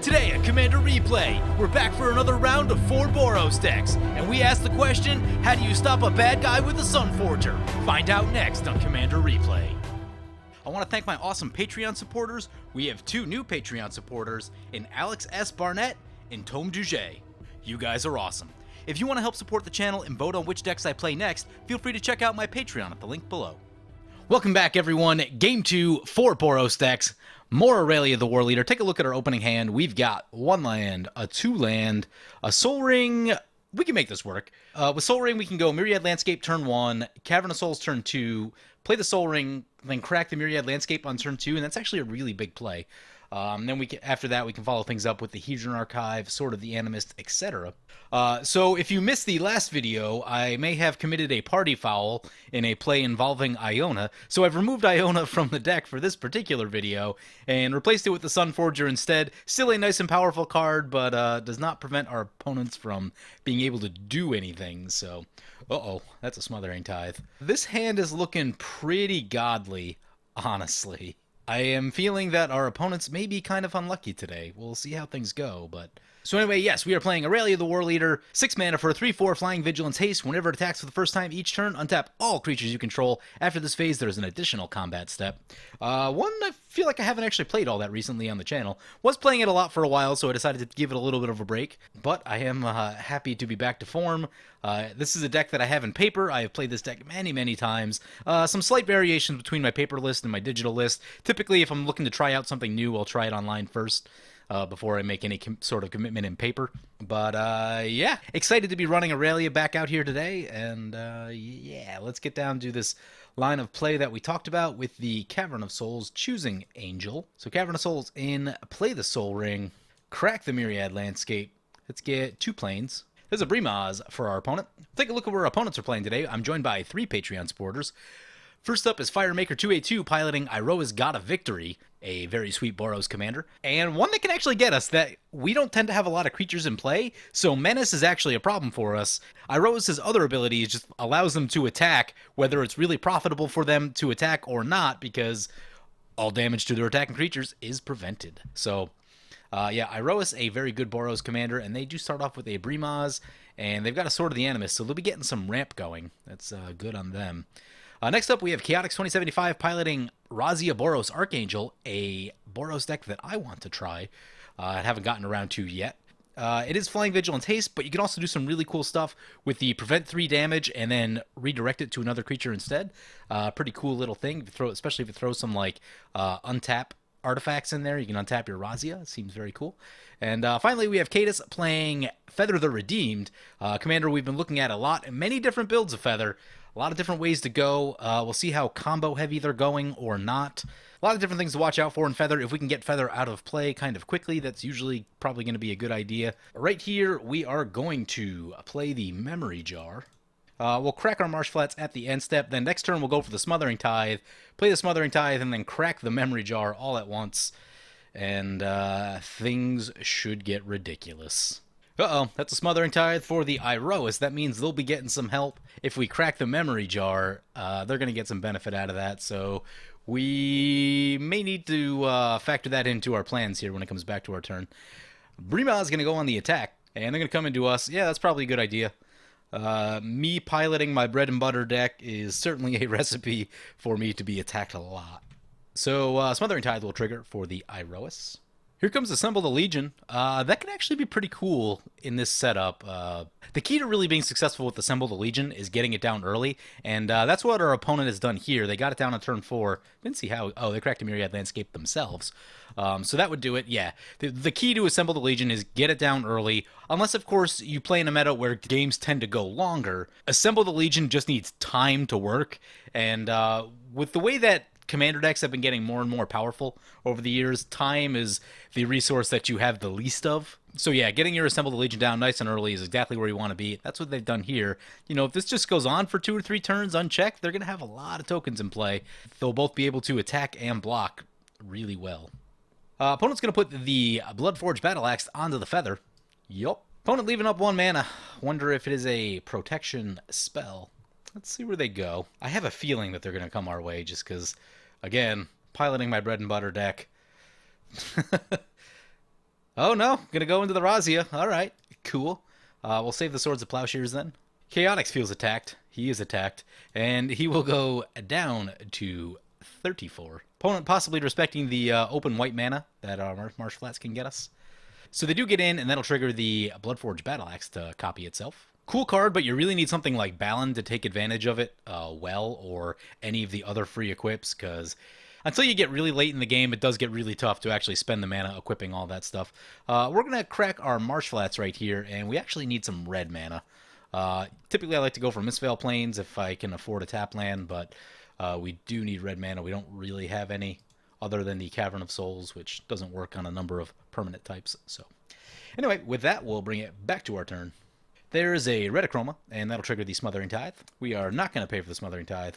Today at Commander Replay, we're back for another round of 4 boros decks, and we ask the question, how do you stop a bad guy with a Sunforger? Find out next on Commander Replay. I want to thank my awesome Patreon supporters. We have 2 new Patreon supporters in Alex S. Barnett and Tome Duget. You guys are awesome. If you want to help support the channel and vote on which decks I play next, feel free to check out my Patreon at the link below. Welcome back, everyone. Game 2, 4 boros decks. More Aurelia the War Leader. Take a look at our opening hand. We've got 1 land, a 2 land, a Soul Ring. We can make this work. With Soul Ring, we can go Myriad Landscape turn 1, Cavern of Souls turn 2, play the Soul Ring, then crack the Myriad Landscape on turn 2, and that's actually a really big play. Then we can, after that, we can follow things up with the Hedron Archive, Sword of the Animist, etc. So if you missed the last video, I may have committed a party foul in a play involving Iona, so I've removed Iona from the deck for this particular video and replaced it with the Sunforger instead. Still a nice and powerful card, but does not prevent our opponents from being able to do anything, so... Uh-oh, that's a Smothering Tithe. This hand is looking pretty godly, honestly. I am feeling that our opponents may be kind of unlucky today. We'll see how things go, but... So anyway, yes, we are playing Aurelia the War Leader, 6 mana for a 3/4 Flying Vigilance Haste. Whenever it attacks for the first time each turn, untap all creatures you control. After this phase, there's an additional combat step. One I feel like I haven't actually played all that recently on the channel. Was playing it a lot for a while, so I decided to give it a little bit of a break. But I am happy to be back to form. This is a deck that I have in paper. I have played this deck many, many times. Some slight variations between my paper list and my digital list. Typically, if I'm looking to try out something new, I'll try it online first. Before I make any sort of commitment in paper. But, yeah, excited to be running Aurelia back out here today, and, yeah, let's get down to this line of play that we talked about with the Cavern of Souls choosing Angel. So Cavern of Souls in, play the Soul Ring, crack the Myriad Landscape. Let's get 2 planes. There's a Brimaz for our opponent. Take a look at where our opponents are playing today. I'm joined by 3 Patreon supporters. First up is Firemaker282 piloting Iroas God of Victory, a very sweet Boros commander, and one that can actually get us that we don't tend to have a lot of creatures in play, so Menace is actually a problem for us. Iroas' other abilities just allows them to attack, whether it's really profitable for them to attack or not, because all damage to their attacking creatures is prevented. So, yeah, Iroas, a very good Boros commander, and they do start off with a Brimaz, and they've got a Sword of the Animist, so they'll be getting some ramp going. That's good on them. Next up, we have Chaotix2075 piloting Razia Boros Archangel, a Boros deck that I want to try. I haven't gotten around to yet. It is Flying Vigilance Haste, but you can also do some really cool stuff with the prevent 3 damage and then redirect it to another creature instead. Pretty cool little thing, especially if you throw some like untap artifacts in there. You can untap your Razia. It seems very cool. And finally, we have Cadus playing Feather the Redeemed, commander we've been looking at a lot, and many different builds of Feather. A lot of different ways to go. We'll see how combo heavy they're going or not. A lot of different things to watch out for in Feather. If we can get Feather out of play kind of quickly, that's usually probably going to be a good idea. Right here, we are going to play the Memory Jar. We'll crack our Marsh Flats at the end step. Then next turn, we'll go for the Smothering Tithe, play the Smothering Tithe, and then crack the Memory Jar all at once. And things should get ridiculous. Uh-oh, that's a Smothering Tithe for the Iroas. That means they'll be getting some help. If we crack the Memory Jar, they're going to get some benefit out of that, so we may need to factor that into our plans here when it comes back to our turn. Brimaz is going to go on the attack, and they're going to come into us. Yeah, that's probably a good idea. Me piloting my bread and butter deck is certainly a recipe for me to be attacked a lot. So, Smothering Tithe will trigger for the Iroas. Here comes Assemble the Legion. That can actually be pretty cool in this setup. The key to really being successful with Assemble the Legion is getting it down early, and that's what our opponent has done here. They got it down on turn 4. Didn't see how... Oh, they cracked a Myriad Landscape themselves. So that would do it, yeah. The key to Assemble the Legion is get it down early, unless, of course, you play in a meta where games tend to go longer. Assemble the Legion just needs time to work, and with the way that commander decks have been getting more and more powerful over the years, time is the resource that you have the least of. So yeah, getting your Assemble the Legion down nice and early is exactly where you want to be. That's what they've done here. You know, if this just goes on for 2 or 3 turns unchecked, they're going to have a lot of tokens in play. They'll both be able to attack and block really well. Opponent's going to put the Bloodforged Battle Axe onto the Feather. Yup. Opponent leaving up 1 mana. Wonder if it is a protection spell. Let's see where they go. I have a feeling that they're going to come our way just because, again, piloting my bread and butter deck. Oh no, gonna go into the Razia. All right, cool. We'll save the Swords of Plowshares then. Chaotix feels attacked. He is attacked, and he will go down to 34. Opponent possibly respecting the open white mana that Marsh Flats can get us. So they do get in, and that'll trigger the Bloodforge Battle Axe to copy itself. Cool card, but you really need something like Balin to take advantage of it well, or any of the other free equips, because until you get really late in the game, it does get really tough to actually spend the mana equipping all that stuff. We're going to crack our Marsh Flats right here, and we actually need some red mana. Typically, I like to go for Mistveil Plains if I can afford a tap land, but we do need red mana. We don't really have any other than the Cavern of Souls, which doesn't work on a number of permanent types. So anyway, with that, we'll bring it back to our turn. There's a Redichroma, and that'll trigger the Smothering Tithe. We are not going to pay for the Smothering Tithe.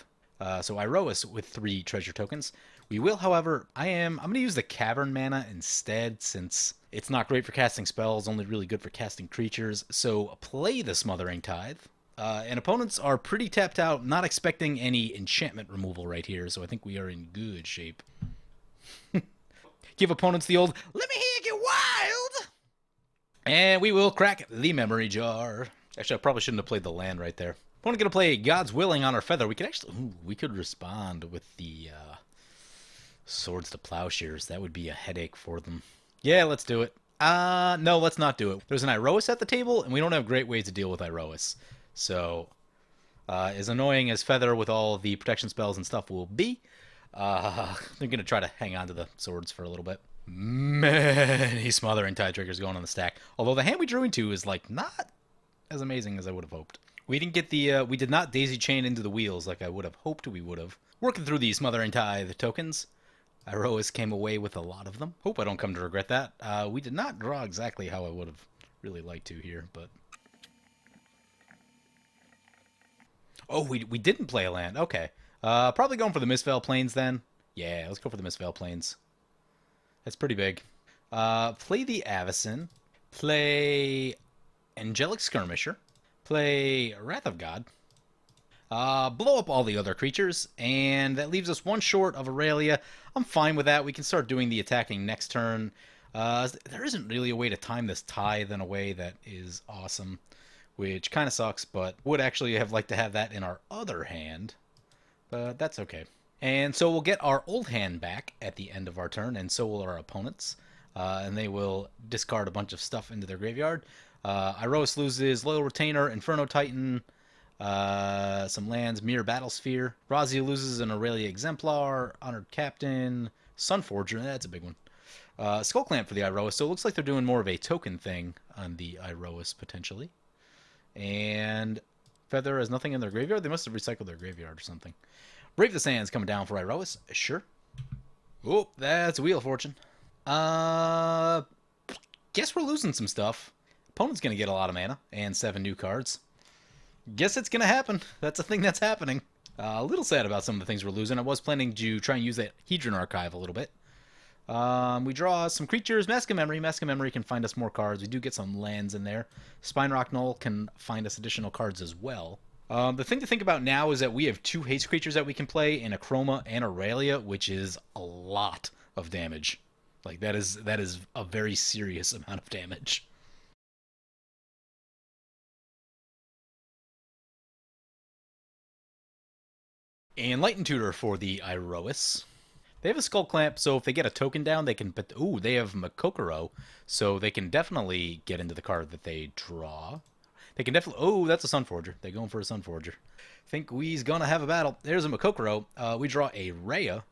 So Iroas with 3 treasure tokens. We will, however, I'm going to use the Cavern mana instead, since it's not great for casting spells, only really good for casting creatures. So play the Smothering Tithe. And opponents are pretty tapped out, not expecting any enchantment removal right here, so I think we are in good shape. Give opponents the old, let me hear you get wild! And we will crack the Memory Jar. Actually, I probably shouldn't have played the land right there. Opponent going to play God's Willing on our Feather. We could actually, we could respond with the Swords to Plowshares. That would be a headache for them. Yeah, let's do it. No, let's not do it. There's an Iroas at the table, and we don't have great ways to deal with Iroas. So, as annoying as Feather with all the protection spells and stuff will be, they're going to try to hang on to the swords for a little bit. Many Smothering Tide triggers going on the stack. Although the hand we drew into is, like, not as amazing as I would have hoped. We didn't get the, we did not daisy chain into the wheels like I would have hoped we would have. Working through the Smothering Tithe tokens, Iroas came away with a lot of them. Hope I don't come to regret that. We did not draw exactly how I would have really liked to here, but... Oh, we didn't play a land. Okay. Probably going for the Mistveil Plains then. Yeah, let's go for the Mistveil Plains. That's pretty big. Play the Avacyn. Play Angelic Skirmisher. Play Wrath of God. Blow up all the other creatures, and that leaves us one short of Aurelia. I'm fine with that. We can start doing the attacking next turn. There isn't really a way to time this tithe in a way that is awesome, which kind of sucks, but would actually have liked to have that in our other hand, but that's okay. And so we'll get our old hand back at the end of our turn, and so will our opponents, and they will discard a bunch of stuff into their graveyard. Iroas loses Loyal Retainer, Inferno Titan, some lands, Mirror Battlesphere. Razia loses an Aurelia Exemplar, Honored Captain, Sunforger, that's a big one. Skull Clamp for the Iroas, so it looks like they're doing more of a token thing on the Iroas, potentially. And Feather has nothing in their graveyard? They must have recycled their graveyard or something. Brave the Sands coming down for Iroas. Sure. Oh, that's Wheel of Fortune. Guess we're losing some stuff. Opponent's going to get a lot of mana and 7 new cards. Guess it's going to happen. That's a thing that's happening. A little sad about some of the things we're losing. I was planning to try and use that Hedron Archive a little bit. We draw some creatures. Mask of Memory. Mask of Memory can find us more cards. We do get some lands in there. Spine Rock Knoll can find us additional cards as well. The thing to think about now is that we have 2 haste creatures that we can play in Chroma and Aurelia, which is a lot of damage. Like, that is a very serious amount of damage. Enlightened Tutor for the Iroas. They have a Skull Clamp, so if they get a token down, they can... Ooh, they have Makokoro, so they can definitely get into the card that they draw. They can definitely... Oh, that's a Sunforger. They're going for a Sunforger. Think we's gonna have a battle. There's a Makokoro. We draw a Rhea.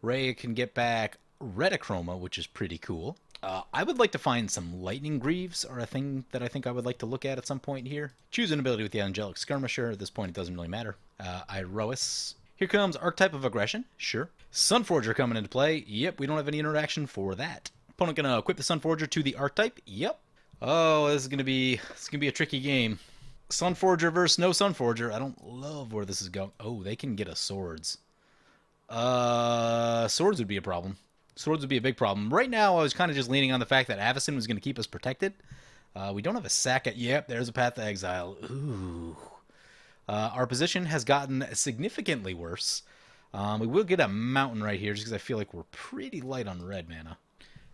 Rhea can get back Redichroma, which is pretty cool. I would like to find some Lightning Greaves, or a thing that I think I would like to look at some point here. Choose an ability with the Angelic Skirmisher. At this point, it doesn't really matter. Iroas. Here comes Archetype of Aggression. Sure. Sunforger coming into play. Yep, we don't have any interaction for that. Opponent gonna equip the Sunforger to the Archetype. Yep. Oh, this is gonna be a tricky game. Sunforger versus no Sunforger. I don't love where this is going. Oh, they can get us swords. Swords would be a problem. Swords would be a big problem. Right now, I was kind of just leaning on the fact that Avacyn was going to keep us protected. We don't have a sack at... Yep, there's a Path to Exile. Ooh. Our position has gotten significantly worse. We will get a mountain right here just because I feel like we're pretty light on red mana.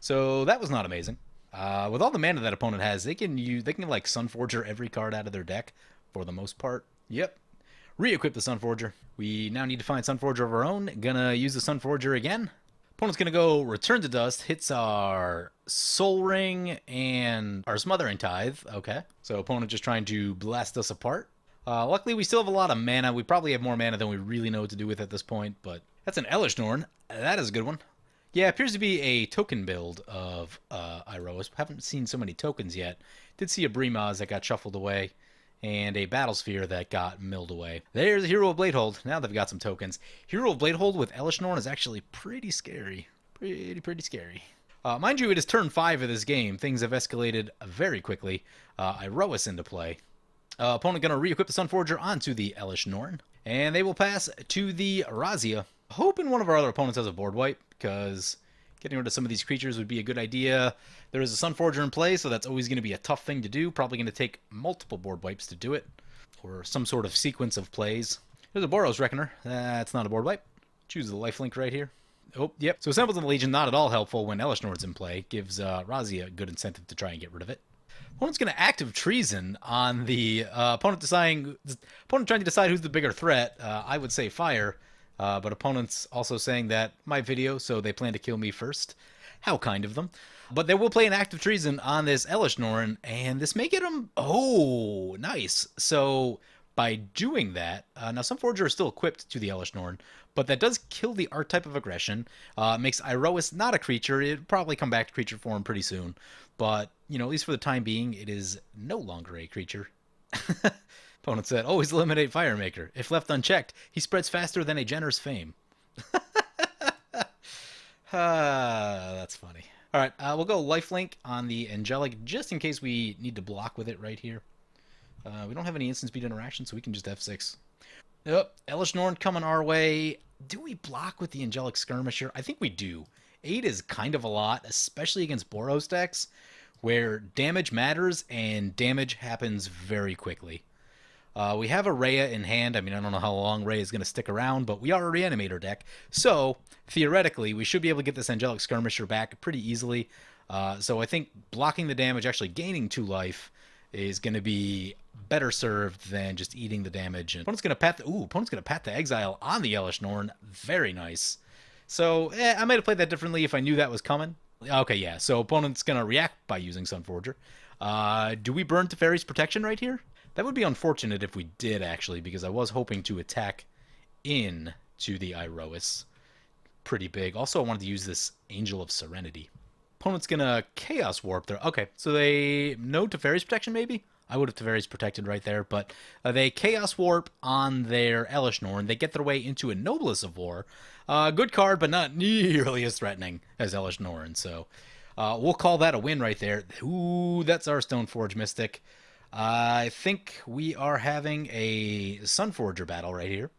So that was not amazing. With all the mana that opponent has, they can like Sunforger every card out of their deck for the most part. Yep. Re-equip the Sunforger. We now need to find Sunforger of our own. Gonna use the Sunforger again. Opponent's gonna go Return to Dust, hits our Soul Ring and our Smothering Tithe. Okay. So opponent just trying to blast us apart. Luckily, we still have a lot of mana. We probably have more mana than we really know what to do with at this point, but that's an Elesh Norn. That is a good one. Yeah, appears to be a token build of Iroas. Haven't seen so many tokens yet. Did see a Brimaz that got shuffled away, and a Battlesphere that got milled away. There's a Hero of Bladehold. Now they've got some tokens. Hero of Bladehold with Elesh Norn is actually pretty scary. Pretty scary. Mind you, it is turn 5 of this game. Things have escalated very quickly. Iroas into play. Opponent going to re-equip the Sunforger onto the Elesh Norn. And they will pass to the Razia. Hoping one of our other opponents has a board wipe, because getting rid of some of these creatures would be a good idea. There is a Sunforger in play, so that's always going to be a tough thing to do. Probably going to take multiple board wipes to do it, or some sort of sequence of plays. There's a Boros Reckoner. That's not a board wipe. Choose the lifelink right here. Oh, yep. So Assembles in the Legion, not at all helpful when Elesh Norn's in play. Gives Razia a good incentive to try and get rid of it. Opponent's going to active treason on the opponent trying to decide who's the bigger threat. I would say fire, but opponent's also saying that my video, so they plan to kill me first. How kind of them. But they will play an active treason on this Elesh Norn, and this may get him... Oh, nice. So by doing that, now Sunforger is still equipped to the Elesh Norn, but that does kill the archetype of aggression. Makes Iroas not a creature. It'll probably come back to creature form pretty soon. But, you know, at least for the time being, it is no longer a creature. Opponent said, always eliminate Firemaker. If left unchecked, he spreads faster than a Jenner's fame. That's funny. All right, we'll go lifelink on the Angelic just in case we need to block with it right here. We don't have any instant speed interaction, so we can just F6. Yep, Elesh Norn coming our way. Do we block with the Angelic Skirmisher? I think we do. 8 is kind of a lot, especially against Boros decks, where damage matters and damage happens very quickly. We have Aurelia in hand. I mean, I don't know how long Ray is going to stick around, but we are a Reanimator deck. So, theoretically, we should be able to get this Angelic Skirmisher back pretty easily. So I think blocking the damage, actually gaining 2 life, is going to be better served than just eating the damage. And opponent's going to pat the Exile on the Elesh Norn. Very nice. So, I might have played that differently if I knew that was coming. Okay, yeah. So opponent's going to react by using Sunforger. Do we burn Teferi's Protection right here? That would be unfortunate if we did, actually, because I was hoping to attack in to the Iroas. Pretty big. Also, I wanted to use this Angel of Serenity. Opponent's going to Chaos Warp there. Okay, so they... No Teferi's Protection, maybe? I would have Teferi's protected right there, but they Chaos Warp on their Elesh Norn. They get their way into a Noblesse of War. Good card, but not nearly as threatening as Elesh Norn, so we'll call that a win right there. Ooh, that's our Stoneforge Mystic. I think we are having a Sunforger battle right here.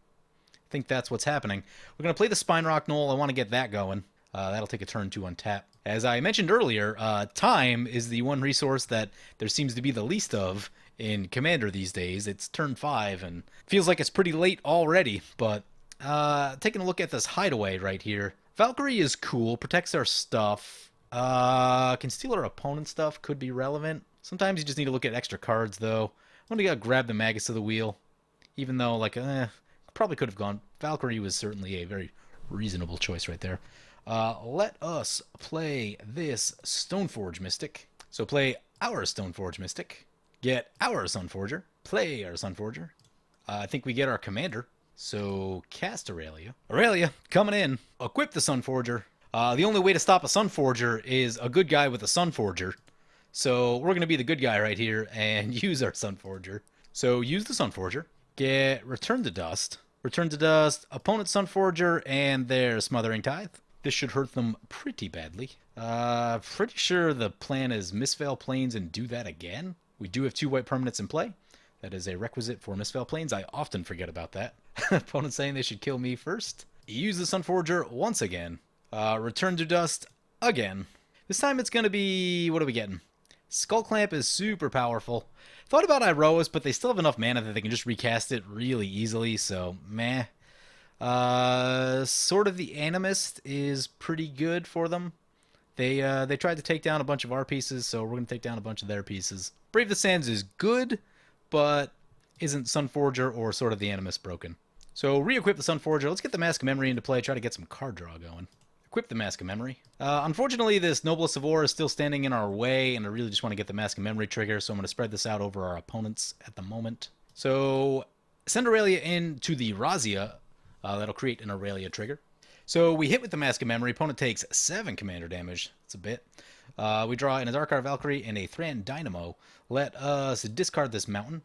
I think that's what's happening. We're going to play the Spine Rock Knoll. I want to get that going. That'll take a turn to untap. As I mentioned earlier, time is the one resource that there seems to be the least of in Commander these days. It's turn 5 and feels like it's pretty late already, but taking a look at this Hideaway right here. Valkyrie is cool, protects our stuff. Can steal our opponent's stuff, could be relevant. Sometimes you just need to look at extra cards, though. I'm going to grab the Magus of the Wheel, even though, like, probably could have gone. Valkyrie was certainly a very reasonable choice right there. Let us play this Stoneforge Mystic. So play our Stoneforge Mystic, get our Sunforger, play our Sunforger. I think we get our Commander, so cast Aurelia. Aurelia, coming in, equip the Sunforger. The only way to stop a Sunforger is a good guy with a Sunforger. So we're going to be the good guy right here and use our Sunforger. So use the Sunforger, get Return to Dust. Return to Dust, opponent Sunforger, and their Smothering Tithe. This should hurt them pretty badly. Pretty sure the plan is Mistveil Plains and do that again. We do have 2 white permanents in play. That is a requisite for Mistveil Plains. I often forget about that. Opponent saying they should kill me first. Use the Sunforger once again. Return to Dust again. This time it's going to be... What are we getting? Skull Clamp is super powerful. Thought about Iroas, but they still have enough mana that they can just recast it really easily, so meh. Sort of the Animist is pretty good for them. They tried to take down a bunch of our pieces, so we're going to take down a bunch of their pieces. Brave the Sands is good, but isn't Sunforger or Sword of the Animus broken. So re-equip the Sunforger. Let's get the Mask of Memory into play, try to get some card draw going. Equip the Mask of Memory. Unfortunately, this Noblesse of War is still standing in our way, and I really just want to get the Mask of Memory trigger, so I'm going to spread this out over our opponents at the moment. So send Aurelia into the Razia. That'll create an Aurelia trigger. So we hit with the Mask of Memory. Opponent takes 7 commander damage. That's a bit. We draw in a Dark Art Valkyrie and a Thran Dynamo. Let us discard this mountain.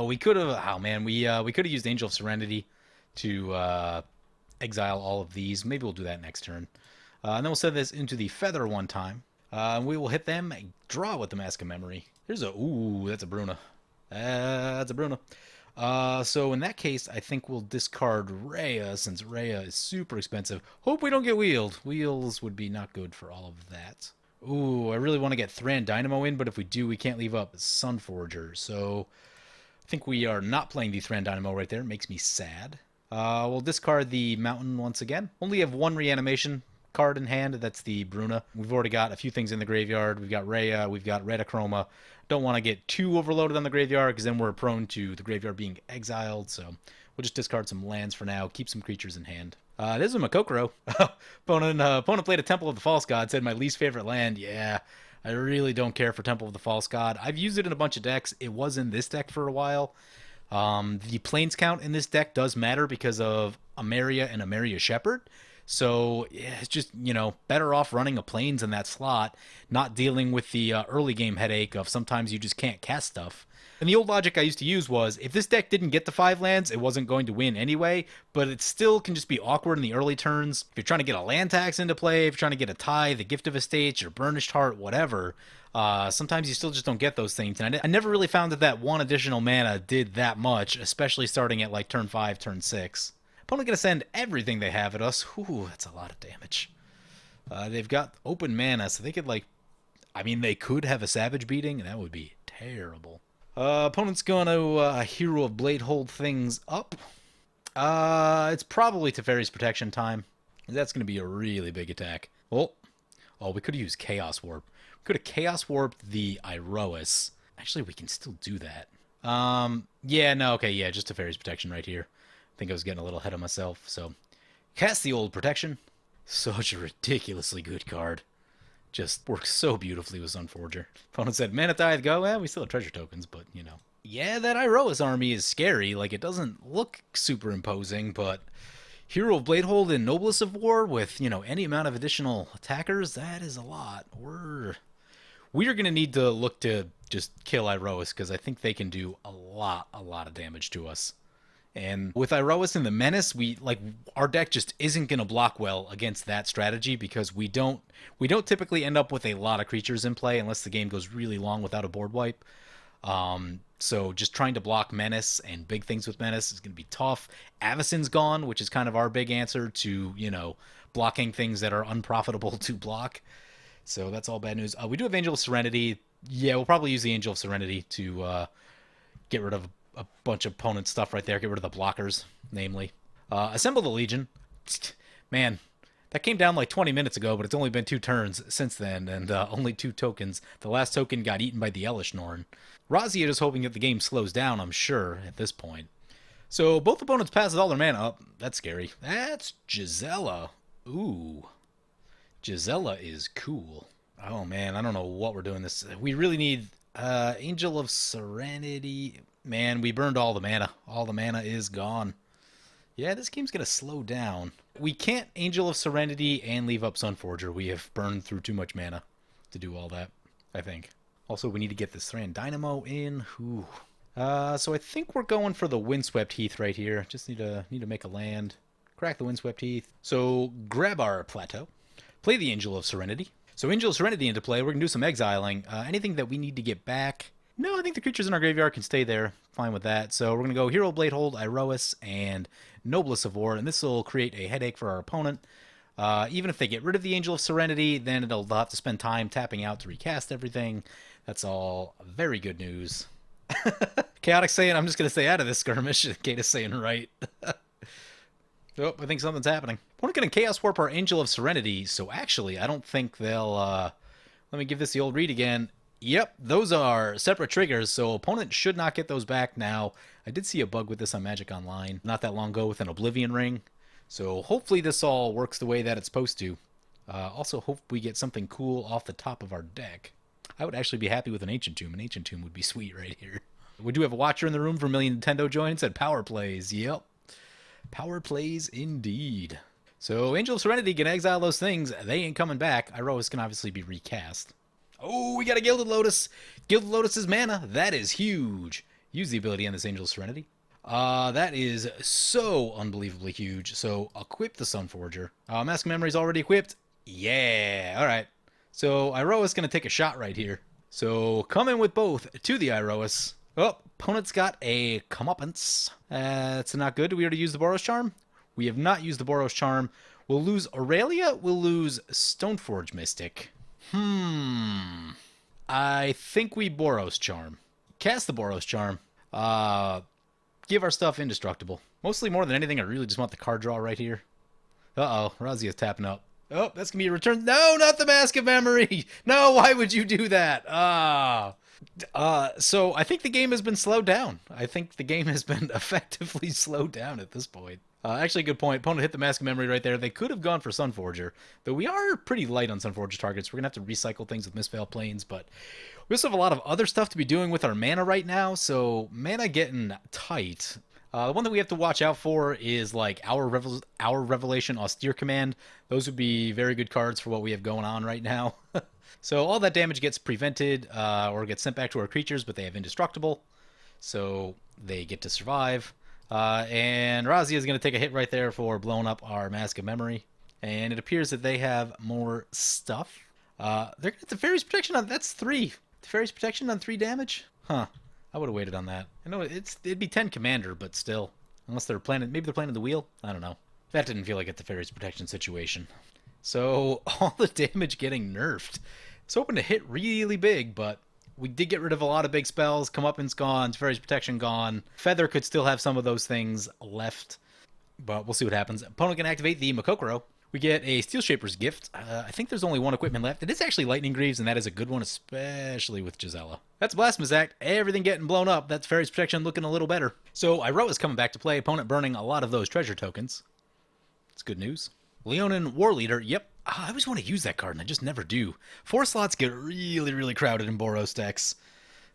We could have. Oh man, we could have used Angel of Serenity to exile all of these. Maybe we'll do that next turn. And then we'll send this into the Feather one time. We will hit them. Draw with the Mask of Memory. Here's a. Ooh, that's a Bruna. That's a Bruna. So in that case, I think we'll discard Rhea, since Rhea is super expensive. Hope we don't get wheeled. Wheels would be not good for all of that. Ooh, I really want to get Thran Dynamo in, but if we do, we can't leave up Sunforger. So I think we are not playing the Thran Dynamo right there. It makes me sad. We'll discard the Mountain once again. Only have 1 reanimation card in hand. That's the Bruna. We've already got a few things in the graveyard. We've got Rhea. We've got Retachroma. Don't want to get too overloaded on the graveyard, because then we're prone to the graveyard being exiled. So we'll just discard some lands for now. Keep some creatures in hand. This is a Makokoro. Opponent played a Temple of the False God. Said my least favorite land. Yeah, I really don't care for Temple of the False God. I've used it in a bunch of decks. It was in this deck for a while. The planes count in this deck does matter because of Ameria and Ameria Shepherd. So yeah, it's just, better off running a planes in that slot, not dealing with the early game headache of sometimes you just can't cast stuff. And the old logic I used to use was, if this deck didn't get the 5 lands, it wasn't going to win anyway, but it still can just be awkward in the early turns. If you're trying to get a land tax into play, if you're trying to get a tie, the Gift of Estates, your Burnished Heart, whatever, sometimes you still just don't get those things. And I never really found that 1 additional mana did that much, especially starting at like turn 5, turn 6. Opponent going to send everything they have at us. Ooh, that's a lot of damage. They've got open mana, so they could they could have a Savage Beating, and that would be terrible. Opponent's going to Hero of Blade hold things up. It's probably Teferi's Protection time. That's going to be a really big attack. Oh, we could have used Chaos Warp. We could have Chaos Warped the Iroas. Actually, we can still do that. Just Teferi's Protection right here. I think I was getting a little ahead of myself. So, cast the old Protection. Such a ridiculously good card. Just works so beautifully with Sunforger. Opponent said, Mana Tithe, go. Well, we still have treasure tokens, but, Yeah, that Iroas army is scary. Like, it doesn't look super imposing, but Hero of Bladehold and Noblesse of War with, any amount of additional attackers, that is a lot. We are going to need to look to just kill Iroas, because I think they can do a lot of damage to us. And with Iroas and the Menace, our deck just isn't going to block well against that strategy, because we don't typically end up with a lot of creatures in play unless the game goes really long without a board wipe. So just trying to block Menace and big things with Menace is going to be tough. Avacyn's gone, which is kind of our big answer to, blocking things that are unprofitable to block. So that's all bad news. We do have Angel of Serenity. Yeah, we'll probably use the Angel of Serenity to get rid of a bunch of opponent stuff right there. Get rid of the blockers, namely. Assemble the Legion. Man, that came down like 20 minutes ago, but it's only been 2 turns since then, and only 2 tokens. The last token got eaten by the Elish Norn. Razia is hoping that the game slows down, I'm sure, at this point. So both opponents passes all their mana up. That's scary. That's Gisela. Ooh. Gisela is cool. Oh man, I don't know what we're doing this. We really need Angel of Serenity. Man, we burned all the mana. All the mana is gone. Yeah, this game's going to slow down. We can't Angel of Serenity and leave up Sunforger. We have burned through too much mana to do all that, I think. Also, we need to get this Thran Dynamo in. Ooh. So I think we're going for the Windswept Heath right here. Just need to make a land. Crack the Windswept Heath. So grab our Plateau. Play the Angel of Serenity. So Angel of Serenity into play. We're going to do some exiling. Anything that we need to get back. No, I think the creatures in our graveyard can stay there. Fine with that. So we're going to go Hero Bladehold, Iroas, and Noblesse of War, and this will create a headache for our opponent. Even if they get rid of the Angel of Serenity, then they'll have to spend time tapping out to recast everything. That's all very good news. Chaotic saying, I'm just going to stay out of this skirmish. Kate is saying right. Oh, I think something's happening. Opponent gonna Chaos Warp our Angel of Serenity, so actually, I don't think they'll, let me give this the old read again. Yep, those are separate triggers, so opponent should not get those back now. I did see a bug with this on Magic Online not that long ago with an Oblivion Ring, so hopefully this all works the way that it's supposed to. Also, hope we get something cool off the top of our deck. I would actually be happy with an Ancient Tomb. An Ancient Tomb would be sweet right here. We do have a watcher in the room for Million Nintendo joins at Power Plays. Yep. Power Plays indeed. So Angel of Serenity can exile those things. They ain't coming back. Iroas can obviously be recast. Oh, we got a Gilded Lotus. Gilded Lotus's mana. That is huge. Use the ability on this Angel of Serenity. That is so unbelievably huge. So equip the Sunforger. Mask of Memory's already equipped. Yeah. All right. So Iroas going to take a shot right here. So come in with both to the Iroas. Oh, opponent's got a comeuppance. That's not good. Do we already use the Boros Charm? We have not used the Boros Charm. We'll lose Aurelia. We'll lose Stoneforge Mystic. I think we Boros Charm. Cast the Boros Charm. Give our stuff indestructible. Mostly more than anything, I really just want the card draw right here. Uh-oh, Razia's tapping up. Oh, that's going to be a return. No, not the Mask of Memory. No, why would you do that? So I think the game has been slowed down. I think the game has been effectively slowed down at this point. Actually, good point. Opponent hit the Mask of Memory right there. They could have gone for Sunforger, though we are pretty light on Sunforger targets. We're going to have to recycle things with Mistveil Plains, but we also have a lot of other stuff to be doing with our mana right now, so mana getting tight. The one that we have to watch out for is like our Revelation Austere Command. Those would be very good cards for what we have going on right now. So all that damage gets prevented or gets sent back to our creatures, but they have indestructible, so they get to survive. And Razia is going to take a hit right there for blowing up our Mask of Memory. And it appears that they have more stuff. They're going to get the Fairy's Protection on... That's 3. The Fairy's Protection on 3 damage? Huh. I would have waited on that. I know it'd be 10 Commander, but still. Unless they're planning... Maybe they're planning the wheel? I don't know. That didn't feel like it's the Fairy's Protection situation. So, all the damage getting nerfed. It's hoping to hit really big, but... We did get rid of a lot of big spells. Comeuppance gone. Fairy's Protection gone. Feather could still have some of those things left. But we'll see what happens. Opponent can activate the Makokoro. We get a Steel Shaper's Gift. I think there's only one equipment left. It is actually Lightning Greaves, and that is a good one, especially with Gisela. That's Blasphemous Act. Everything getting blown up. That's Fairy's Protection looking a little better. So Iroas coming back to play. Opponent burning a lot of those treasure tokens. It's good news. Leonin War Leader. Yep. I always want to use that card, and I just never do. 4 slots get really crowded in Boros decks.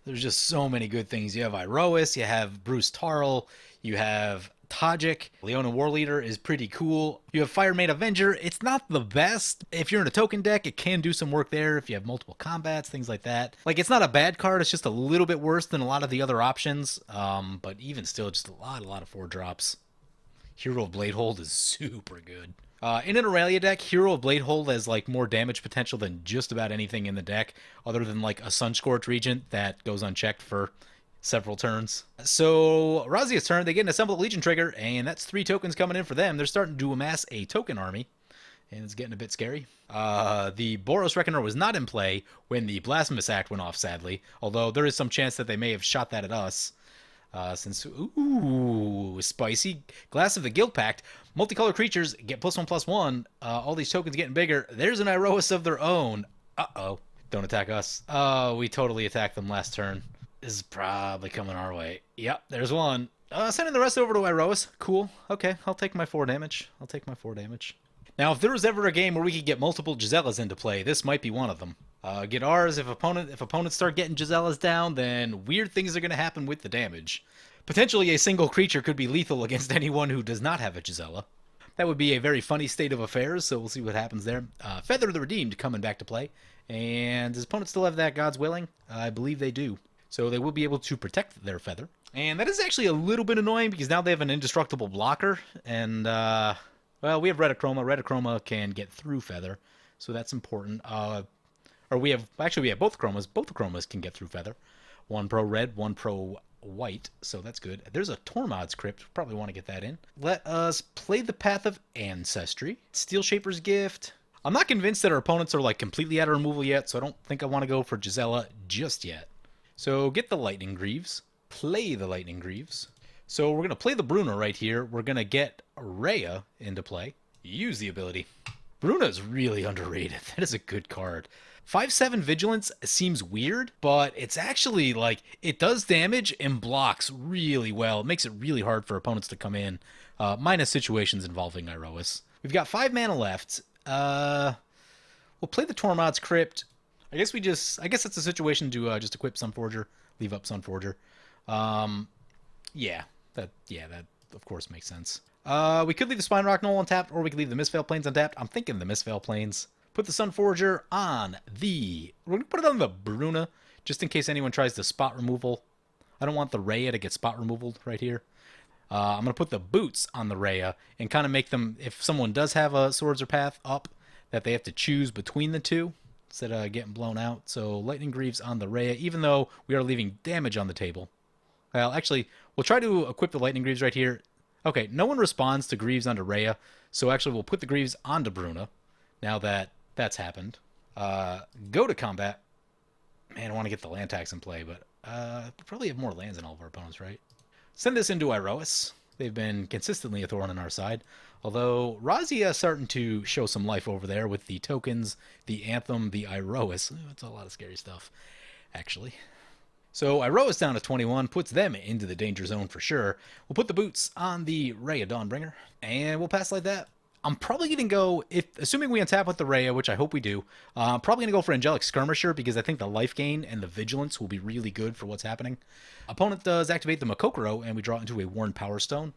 There's just so many good things. You have Iroas, you have Bruce Tarl, you have Tajik. Leonin War Leader is pretty cool. You have Fire Maid Avenger. It's not the best. If you're in a token deck, it can do some work there if you have multiple combats, things like that. Like, it's not a bad card. It's just a little bit worse than a lot of the other options. But even still, just a lot of 4-drops. Hero of Bladehold is super good. In an Aurelia deck, Hero of Bladehold has like more damage potential than just about anything in the deck, other than like a Sunscorch Regent that goes unchecked for several turns. So Razia's turn, they get an Assembled Legion trigger, and that's 3 tokens coming in for them. They're starting to amass a token army, and it's getting a bit scary. The Boros Reckoner was not in play when the Blasphemous Act went off, sadly, although there is some chance that they may have shot that at us. Ooh, spicy. Glass of the Guild Pact. Multicolor creatures get +1/+1. All these tokens getting bigger. There's an Iroas of their own. Uh-oh. Don't attack us. Oh, we totally attacked them last turn. This is probably coming our way. Yep, there's one. Sending the rest over to Iroas. Cool. Okay, I'll take my 4 damage. Now, if there was ever a game where we could get multiple Gisellas into play, this might be one of them. Get ours. If opponents start getting Gisellas down, then weird things are going to happen with the damage. Potentially a single creature could be lethal against anyone who does not have a Gisela. That would be a very funny state of affairs, so we'll see what happens there. Feather the Redeemed coming back to play. And does opponent still have that God's Willing? I believe they do. So they will be able to protect their Feather. And that is actually a little bit annoying because now they have an indestructible blocker. And, well, we have Retachroma. Retachroma can get through Feather, so that's important. Or we have both chromas. Both the chromas can get through Feather. 1 pro red, 1 pro white, so that's good. There's a Tormod's Crypt. Probably want to get that in. Let us play the Path of Ancestry. Steel Shaper's Gift. I'm not convinced that our opponents are like completely out of removal yet, so I don't think I want to go for Gisela just yet. So get the Lightning Greaves. Play the Lightning Greaves. So we're going to play the Bruna right here. We're going to get Aurelia into play. Use the ability. Bruna is really underrated. That is a good card. 5/7 Vigilance seems weird, but it's actually like, it does damage and blocks really well. It makes it really hard for opponents to come in, minus situations involving Iroas. We've got 5 mana left. We'll play the Tormod's Crypt. I guess that's a situation to just equip Sunforger, leave up Sunforger. Yeah, that of course makes sense. We could leave the Spine Rock Knoll untapped, or we could leave the Mistveil Plains untapped. I'm thinking the Mistveil Plains. Put the Sunforger on the... We're going to put it on the Bruna, just in case anyone tries the spot removal. I don't want the Raya to get spot removal right here. I'm going to put the boots on the Raya and kind of make them, if someone does have a Swords or Path up, that they have to choose between the two instead of getting blown out. So Lightning Greaves on the Raya, even though we are leaving damage on the table. Well, actually, we'll try to equip the Lightning Greaves right here. Okay, no one responds to Greaves onto Raya, so actually we'll put the Greaves onto Bruna, now that that's happened. Go to combat. Man, I want to get the land tax in play, but we probably have more lands than all of our opponents, right? Send this into Iroas. They've been consistently a thorn on our side, although Razia is starting to show some life over there with the tokens, the Anthem, the Iroas. It's a lot of scary stuff, actually. So Iroas down to 21, puts them into the danger zone for sure. We'll put the boots on the Raya Dawnbringer, and we'll pass like that. I'm probably going to go, assuming we untap with the Raya, which I hope we do, I'm probably going to go for Angelic Skirmisher because I think the life gain and the vigilance will be really good for what's happening. Opponent does activate the Makokoro, and we draw into a Worn Power Stone.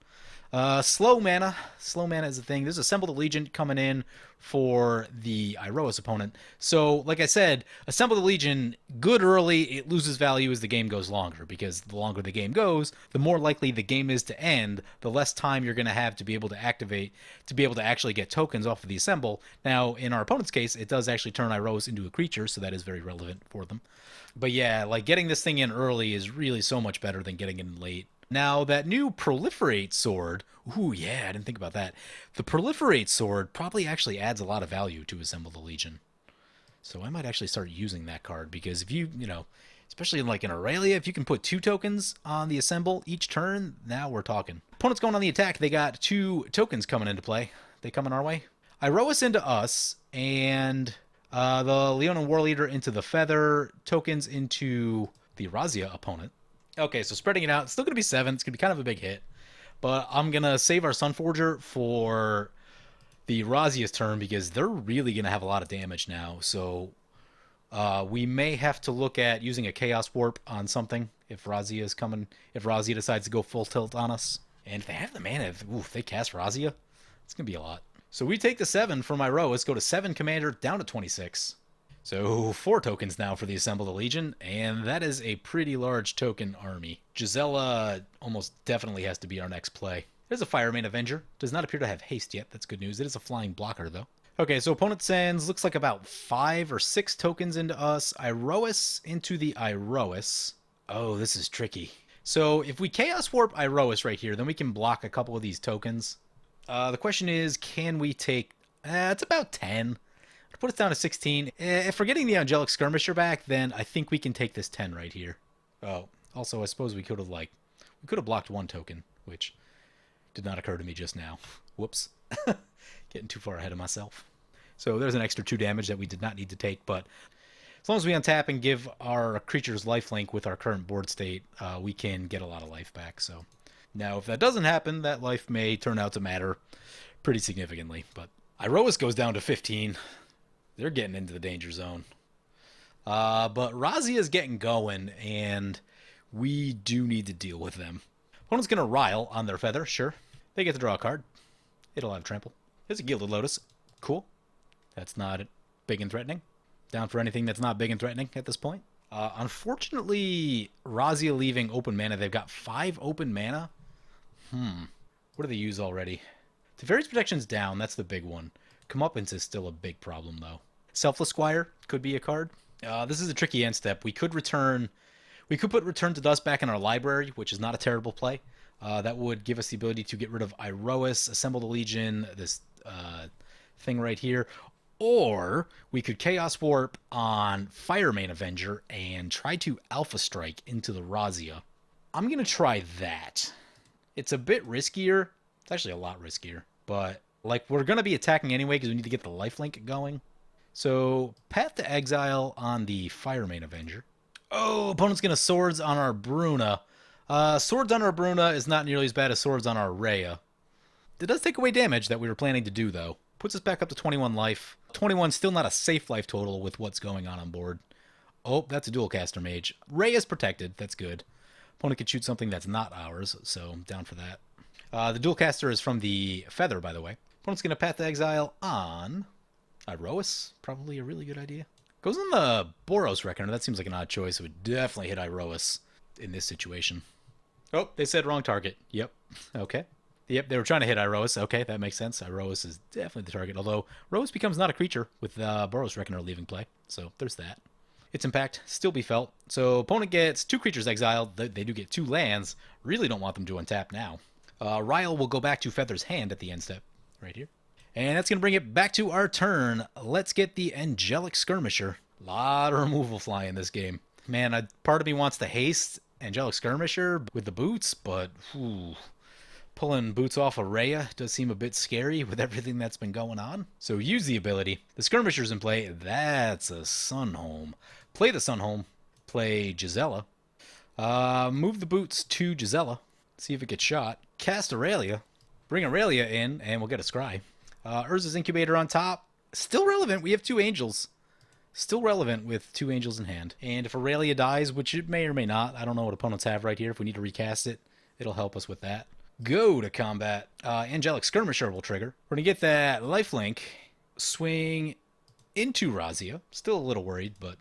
Slow mana. Slow mana is the thing. There's Assemble the Legion coming in for the Iroas opponent. So, like I said, Assemble the Legion, good early, it loses value as the game goes longer, because the longer the game goes, the more likely the game is to end, the less time you're going to have to be able to activate, to be able to actually get tokens off of the Assemble. Now, in our opponent's case, it does actually turn Iroas into a creature, so that is very relevant for them. But yeah, like getting this thing in early is really so much better than getting it in late. Now, that new Proliferate Sword, ooh, yeah, I didn't think about that. The Proliferate Sword probably actually adds a lot of value to Assemble the Legion. So I might actually start using that card, because if you know, especially like in Aurelia, if you can put 2 tokens on the Assemble each turn, now we're talking. Opponent's going on the attack. They got 2 tokens coming into play. They coming our way. Iroas into us, and the Leonin War Leader into the Feather, tokens into the Razia opponent. Okay, so spreading it out, it's still going to be 7. It's going to be kind of a big hit. But I'm going to save our Sunforger for the Razia's turn, because they're really going to have a lot of damage now. So we may have to look at using a Chaos Warp on something if Razia is coming, if Razia decides to go full tilt on us. And if they have the mana, if they cast Razia, it's going to be a lot. So we take the 7 from Iroas, go to 7 Commander, down to 26. So 4 tokens now for the Assemble the Legion, and that is a pretty large token army. Gisela almost definitely has to be our next play. There's a Firemane Avenger. Does not appear to have haste yet. That's good news. It is a flying blocker, though. Okay, so opponent sends, looks like about 5 or 6 tokens into us. Iroas into the Iroas. Oh, this is tricky. So if we Chaos Warp Iroas right here, then we can block a couple of these tokens. The question is, can we take... it's about 10. Put it down to 16. If we're getting the Angelic Skirmisher back, then I think we can take this 10 right here. Oh, also, I suppose we could have blocked 1 token, which did not occur to me just now. Whoops. Getting too far ahead of myself. So there's an extra 2 damage that we did not need to take, but as long as we untap and give our creatures lifelink with our current board state, we can get a lot of life back. So now, if that doesn't happen, that life may turn out to matter pretty significantly. But Iroas goes down to 15. They're getting into the danger zone. But Razia is getting going, and we do need to deal with them. Opponent's going to Rile on their Feather, sure. They get to draw a card. It'll have Trample. There's a Gilded Lotus. Cool. That's not big and threatening. Down for anything that's not big and threatening at this point. Unfortunately, Razia leaving open mana. They've got 5 open mana. What do they use already? Teferi's Protection's down. That's the big one. Comeuppance is still a big problem, though. Selfless Squire could be a card. This is a tricky end step. We could put Return to Dust back in our library, which is not a terrible play. That would give us the ability to get rid of Iroas, Assemble the Legion, this thing right here. Or we could Chaos Warp on Firemane Avenger and try to Alpha Strike into the Razia. I'm going to try that. It's a bit riskier. It's actually a lot riskier. But, like, we're going to be attacking anyway because we need to get the lifelink going. So, Path to Exile on the Firemane Avenger. Oh, opponent's going to Swords on our Bruna. Swords on our Bruna is not nearly as bad as Swords on our Rhea. It does take away damage that we were planning to do, though. Puts us back up to 21 life. 21 still not a safe life total with what's going on board. Oh, that's a dual caster mage. Rhea is protected. That's good. Opponent could shoot something that's not ours, so I'm down for that. The dual caster is from the Feather, by the way. Opponent's going to Path to Exile on Iroas. Probably a really good idea. Goes on the Boros Reckoner. That seems like an odd choice. It would definitely hit Iroas in this situation. Oh, they said wrong target. Yep. Okay. Yep, they were trying to hit Iroas. Okay, that makes sense. Iroas is definitely the target, although Iroas becomes not a creature with Boros Reckoner leaving play, so there's that. Its impact still be felt. So opponent gets 2 creatures exiled. They do get 2 lands. Really don't want them to untap now. Ryle will go back to Feather's hand at the end step, right here. And that's going to bring it back to our turn. Let's get the Angelic Skirmisher. A lot of removal fly in this game. Man, part of me wants to haste Angelic Skirmisher with the boots, but pulling boots off of Rhea does seem a bit scary with everything that's been going on. So use the ability. The Skirmisher's in play. That's a Sunhome. Play the Sunhome. Play Gisela. Move the boots to Gisela. See if it gets shot. Cast Aurelia. Bring Aurelia in, and we'll get a Scry. Urza's Incubator on top. Still relevant. We have 2 angels. Still relevant with 2 angels in hand. And if Aurelia dies, which it may or may not, I don't know what opponents have right here. If we need to recast it, it'll help us with that. Go to combat. Angelic Skirmisher will trigger. We're going to get that lifelink. Swing into Razia. Still a little worried, but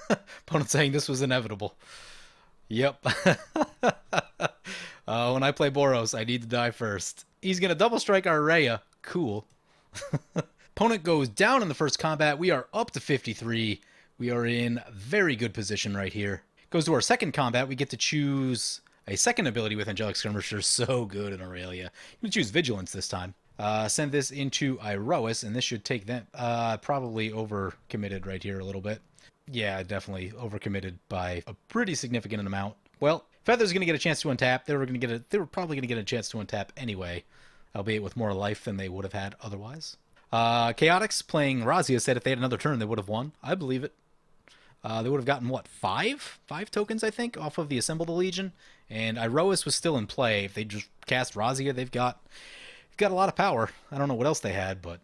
opponent saying this was inevitable. Yep. When I play Boros, I need to die first. He's going to double strike our Rhea. Cool. Opponent goes down in the first combat. We are up to 53. We are in very good position right here. Goes to our second combat. We get to choose a second ability with Angelic Skirmisher. So good in Aurelia. You can choose Vigilance this time. Send this into Iroas, and this should take them probably overcommitted right here a little bit. Yeah, definitely overcommitted by a pretty significant amount. Well, Feather's going to get a chance to untap. They were probably going to get a chance to untap anyway, albeit with more life than they would have had otherwise. Chaotix playing Razia said if they had another turn, they would have won. I believe it. They would have gotten, what, 5 tokens, I think, off of the Assemble the Legion. And Iroas was still in play. If they just cast Razia, they've got a lot of power. I don't know what else they had, but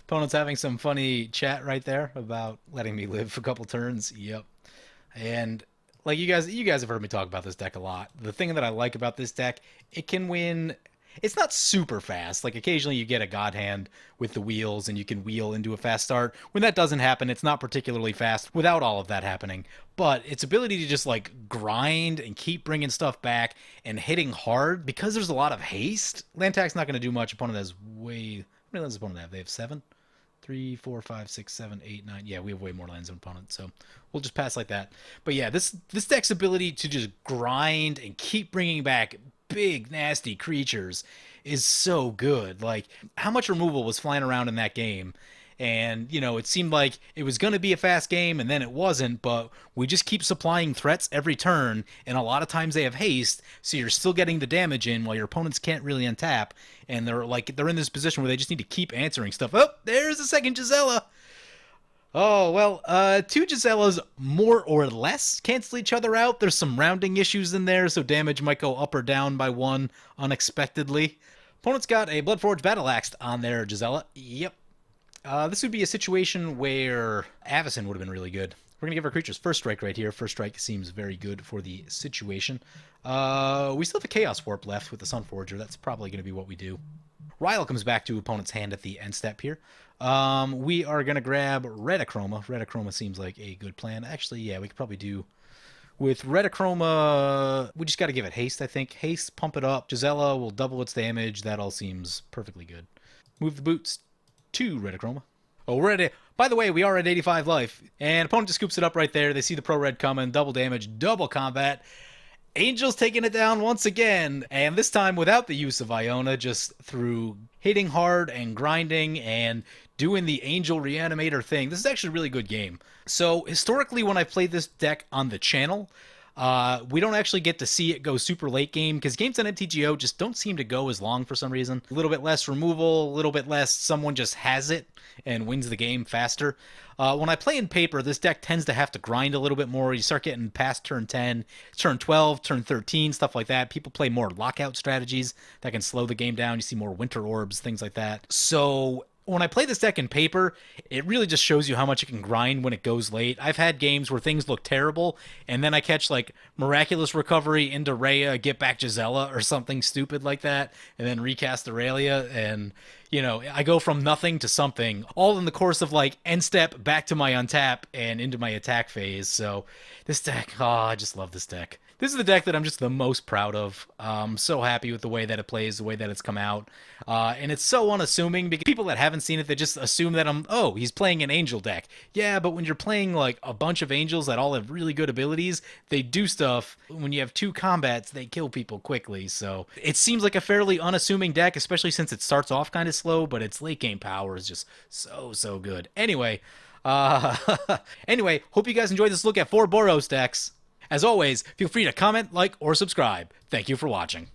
opponent's having some funny chat right there about letting me live a couple turns. Yep. And like you guys have heard me talk about this deck a lot. The thing that I like about this deck, it can win. It's not super fast. Like occasionally you get a God Hand with the wheels and you can wheel into a fast start. When that doesn't happen, it's not particularly fast without all of that happening. But its ability to just like grind and keep bringing stuff back and hitting hard, because there's a lot of haste. Land Tack's not going to do much. Opponent has way... How many lands does opponent have? They have 7? 3, 4, 5, 6, 7, 8, 9. Yeah, we have way more lands than opponent, so we'll just pass like that. But yeah, this deck's ability to just grind and keep bringing back big, nasty creatures is so good. Like, how much removal was flying around in that game? And, you know, it seemed like it was going to be a fast game, and then it wasn't, but we just keep supplying threats every turn, and a lot of times they have haste, so you're still getting the damage in while your opponents can't really untap, and they're in this position where they just need to keep answering stuff. Oh, there's a second Gisela! Oh, well, 2 Giselas more or less cancel each other out. There's some rounding issues in there, so damage might go up or down by 1 unexpectedly. Opponent's got a Bloodforged Battle Axe on their Gisela. Yep. This would be a situation where Avacyn would have been really good. We're going to give our creatures First Strike right here. First Strike seems very good for the situation. We still have a Chaos Warp left with the Sunforger. That's probably going to be what we do. Ryle comes back to opponent's hand at the end step here. We are going to grab Retachroma. Retachroma seems like a good plan. Actually, yeah, we could probably do... With Retachroma, we just got to give it haste, I think. Haste, pump it up. Gisela will double its damage. That all seems perfectly good. Move the boots to Retachroma. Oh, we're at by the way, we are at 85 life. And opponent just scoops it up right there. They see the pro red coming. Double damage, double combat. Angel's taking it down once again. And this time without the use of Iona, just through hitting hard and grinding and doing the Angel Reanimator thing. This is actually a really good game. So historically, when I played this deck on the channel, We don't actually get to see it go super late game because games on MTGO just don't seem to go as long for some reason. A little bit less removal, a little bit less someone just has it and wins the game faster. When I play in paper, this deck tends to have to grind a little bit more. You start getting past turn 10, turn 12, turn 13, stuff like that. People play more lockout strategies that can slow the game down. You see more winter orbs, things like that. So when I play this deck in paper, it really just shows you how much it can grind when it goes late. I've had games where things look terrible, and then I catch like Miraculous Recovery into Rhea, get back Gisela or something stupid like that, and then recast Aurelia, and I go from nothing to something, all in the course of like end step back to my untap and into my attack phase. So this deck, I just love this deck. This is the deck that I'm just the most proud of. I'm so happy with the way that it plays, the way that it's come out. And it's so unassuming because people that haven't seen it, they just assume that he's playing an angel deck. Yeah, but when you're playing like a bunch of angels that all have really good abilities, they do stuff. When you have 2 combats, they kill people quickly. So it seems like a fairly unassuming deck, especially since it starts off kind of slow, but its late game power is just so good. Anyway, hope you guys enjoyed this look at 4 Boros decks. As always, feel free to comment, like, or subscribe. Thank you for watching.